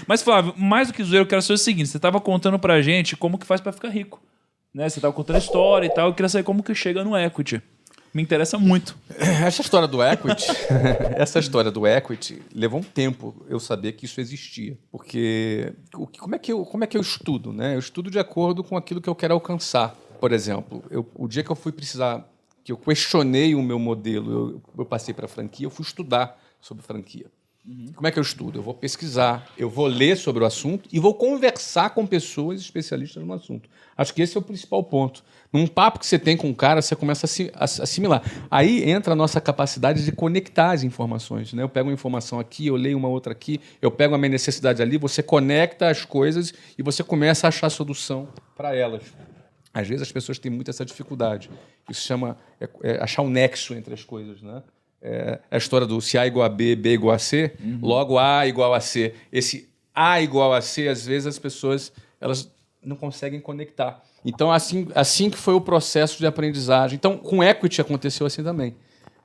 Mas, Flávio, mais do que zoeiro, eu quero saber o seguinte. Você estava contando pra gente como que faz pra ficar rico. Né? Você estava contando a história e tal. Eu queria saber como que chega no equity. Me interessa muito. Essa história do equity levou um tempo eu saber que isso existia. Porque como é que eu estudo? Né? Eu estudo de acordo com aquilo que eu quero alcançar. Por exemplo, o dia que eu fui precisar, que eu questionei o meu modelo, eu passei para a franquia, eu fui estudar sobre franquia. Como é que eu estudo? Eu vou pesquisar, eu vou ler sobre o assunto e vou conversar com pessoas especialistas no assunto. Acho que esse é o principal ponto. Num papo que você tem com um cara, você começa a assimilar. Aí entra a nossa capacidade de conectar as informações. Né? Eu pego uma informação aqui, eu leio uma outra aqui, eu pego a minha necessidade ali, você conecta as coisas e você começa a achar solução para elas. Às vezes as pessoas têm muito essa dificuldade. Isso chama achar um nexo entre as coisas, né? A história do se A igual a B, B igual a C, logo A igual a C. Esse A igual a C, às vezes as pessoas elas não conseguem conectar. Então, assim que foi o processo de aprendizagem. Então, com equity aconteceu assim também.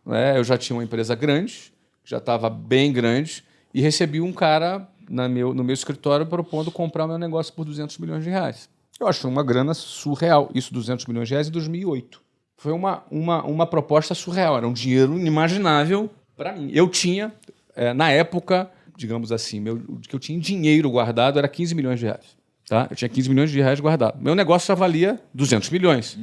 Né? Eu já tinha uma empresa grande, já estava bem grande, e recebi um cara no meu escritório propondo comprar o meu negócio por 200 milhões de reais. Eu achei uma grana surreal. Isso, 200 milhões de reais em 2008. Foi uma proposta surreal. Era um dinheiro inimaginável para mim. Eu tinha, na época, digamos assim, que eu tinha dinheiro guardado era 15 milhões de reais. Tá? Eu tinha 15 milhões de reais guardado. Meu negócio já valia 200 milhões.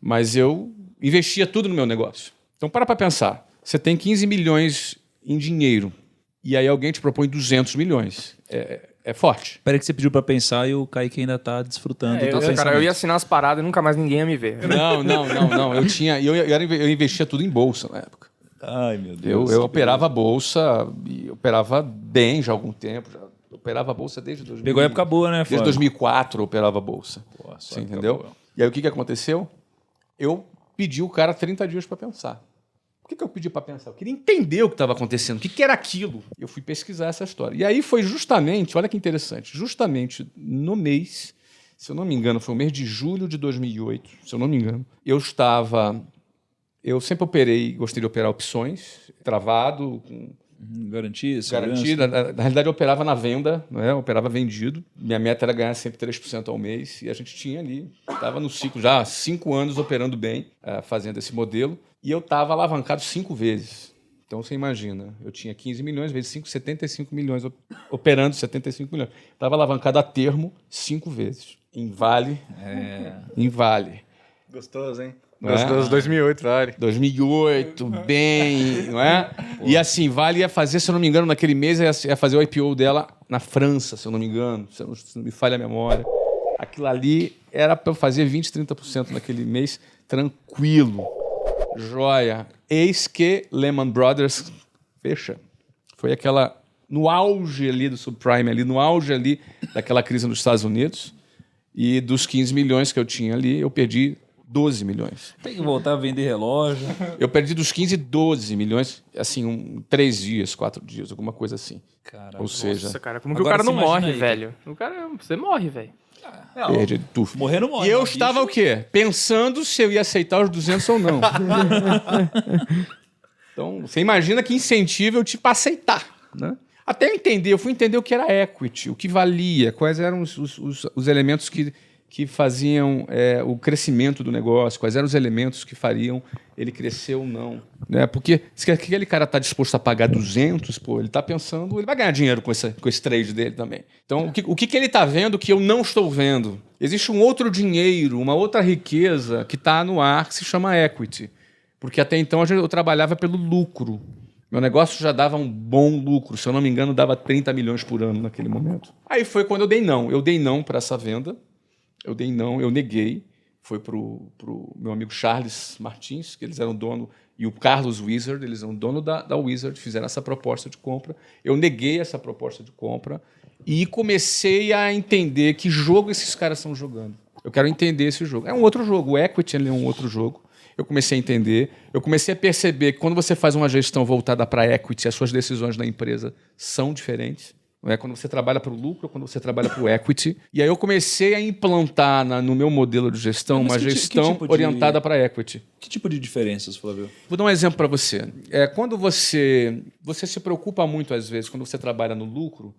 Mas eu investia tudo no meu negócio. Então, para pensar. Você tem 15 milhões em dinheiro e aí alguém te propõe 200 milhões. É forte. Peraí que você pediu pra pensar e o Kaique ainda tá desfrutando. Eu ia assinar as paradas e nunca mais ninguém ia me ver. Não. Eu investia tudo em bolsa na época. Ai, meu Deus. Eu operava a bolsa e operava bem já há algum tempo. Já operava a bolsa desde 2000. Pegou a época boa, né, Flávio? Desde 2004 eu operava a bolsa. Pô, você entendeu? Boa. E aí o que aconteceu? Eu pedi o cara 30 dias para pensar. Por que eu pedi para pensar? Eu queria entender o que estava acontecendo, o que era aquilo. Eu fui pesquisar essa história. E aí foi justamente, olha que interessante, justamente no mês, se eu não me engano, foi o mês de julho de 2008, se eu não me engano, eu sempre operei, gostei de operar opções, travado, com garantia. Na realidade, eu operava na venda, né? Eu operava vendido. Minha meta era ganhar sempre 3% ao mês. E a gente tinha ali, estava no ciclo já há 5 anos operando bem, fazendo esse modelo. E eu estava alavancado 5 vezes. Então, você imagina, eu tinha 15 milhões vezes 5, 75 milhões, operando 75 milhões. Estava alavancado a termo 5 vezes. Em Vale. Em Vale. Gostoso, hein? Gostoso, 2008, Vale. 2008, bem, não é? Pô. E assim, Vale ia fazer, se eu não me engano, naquele mês ia fazer o IPO dela na França, se eu não me engano, se não me falha a memória. Aquilo ali era para eu fazer 20%, 30% naquele mês, tranquilo. Joia. Eis que Lehman Brothers fecha. Foi aquela... No auge ali do subprime, ali, no auge ali daquela crise nos Estados Unidos. E dos 15 milhões que eu tinha ali, eu perdi 12 milhões. Tem que voltar a vender relógio. Eu perdi dos 15, 12 milhões, assim, 3 dias, 4 dias, alguma coisa assim. Caraca. Ou seja... Nossa, cara, como que o cara não morre, velho? Você morre, velho. Perdi tudo. Morrer não morre. E eu estava o quê? Pensando se eu ia aceitar os 200 ou não. Então, você imagina que incentivo eu tive para aceitar, né? Até eu fui entender o que era equity, o que valia, quais eram os elementos que faziam o crescimento do negócio, quais eram os elementos que fariam ele crescer ou não. Né? Porque se aquele cara está disposto a pagar 200, ele está pensando, ele vai ganhar dinheiro com esse trade dele também. Então, o que ele está vendo que eu não estou vendo? Existe um outro dinheiro, uma outra riqueza que está no ar, que se chama equity. Porque até então eu trabalhava pelo lucro. Meu negócio já dava um bom lucro, se eu não me engano, dava 30 milhões por ano naquele momento. Aí foi quando eu dei não. Eu dei não para essa venda. Eu dei não, eu neguei. Foi para o meu amigo Charles Martins, que eles eram dono, e o Carlos Wizard, eles eram dono da Wizard, fizeram essa proposta de compra. Eu neguei essa proposta de compra e comecei a entender que jogo esses caras estão jogando. Eu quero entender esse jogo. É um outro jogo, o equity é um outro jogo. Eu comecei a entender, eu comecei a perceber que quando você faz uma gestão voltada para equity, as suas decisões na empresa são diferentes. Não é? Quando você trabalha para o lucro, quando você trabalha para o equity. E aí eu comecei a implantar no meu modelo de gestão uma gestão orientada para equity. Que tipo de diferenças, Flávio? Vou dar um exemplo para você. Quando você se preocupa muito, às vezes, quando você trabalha no lucro,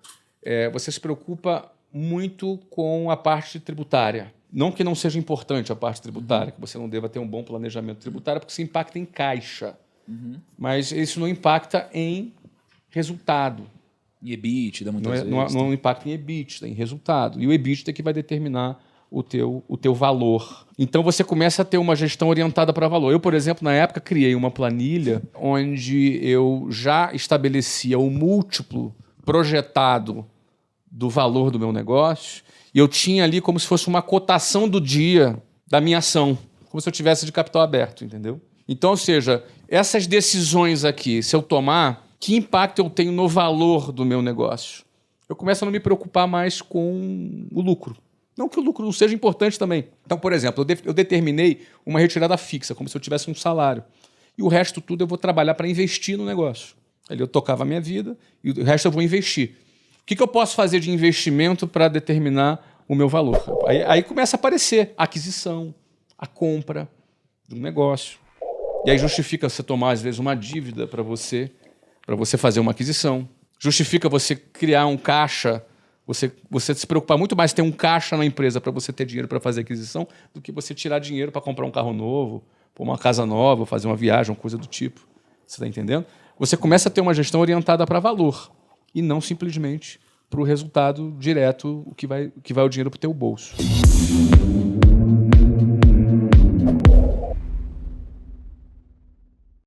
você se preocupa muito com a parte tributária. Não que não seja importante a parte tributária, que você não deva ter um bom planejamento tributário, porque isso impacta em caixa. Mas isso não impacta em resultado. E EBITDA, muitas vezes. Não impacta em EBITDA, em resultado. E o EBITDA é que vai determinar o teu valor. Então você começa a ter uma gestão orientada para valor. Eu, por exemplo, na época criei uma planilha onde eu já estabelecia o múltiplo projetado do valor do meu negócio e eu tinha ali como se fosse uma cotação do dia da minha ação, como se eu tivesse de capital aberto, entendeu? Então, ou seja, essas decisões aqui, se eu tomar, que impacto eu tenho no valor do meu negócio? Eu começo a não me preocupar mais com o lucro. Não que o lucro não seja importante também. Então, por exemplo, eu determinei uma retirada fixa, como se eu tivesse um salário. E o resto tudo eu vou trabalhar para investir no negócio. Ali eu tocava a minha vida e o resto eu vou investir. O que eu posso fazer de investimento para determinar o meu valor? Aí começa a aparecer a aquisição, a compra de um negócio. E aí justifica você tomar, às vezes, uma dívida para você fazer uma aquisição. Justifica você criar um caixa, você se preocupar muito mais em ter um caixa na empresa para você ter dinheiro para fazer aquisição do que você tirar dinheiro para comprar um carro novo, pôr uma casa nova, fazer uma viagem, uma coisa do tipo. Você está entendendo? Você começa a ter uma gestão orientada para valor e não simplesmente para o resultado direto, o que vai o dinheiro para o teu bolso.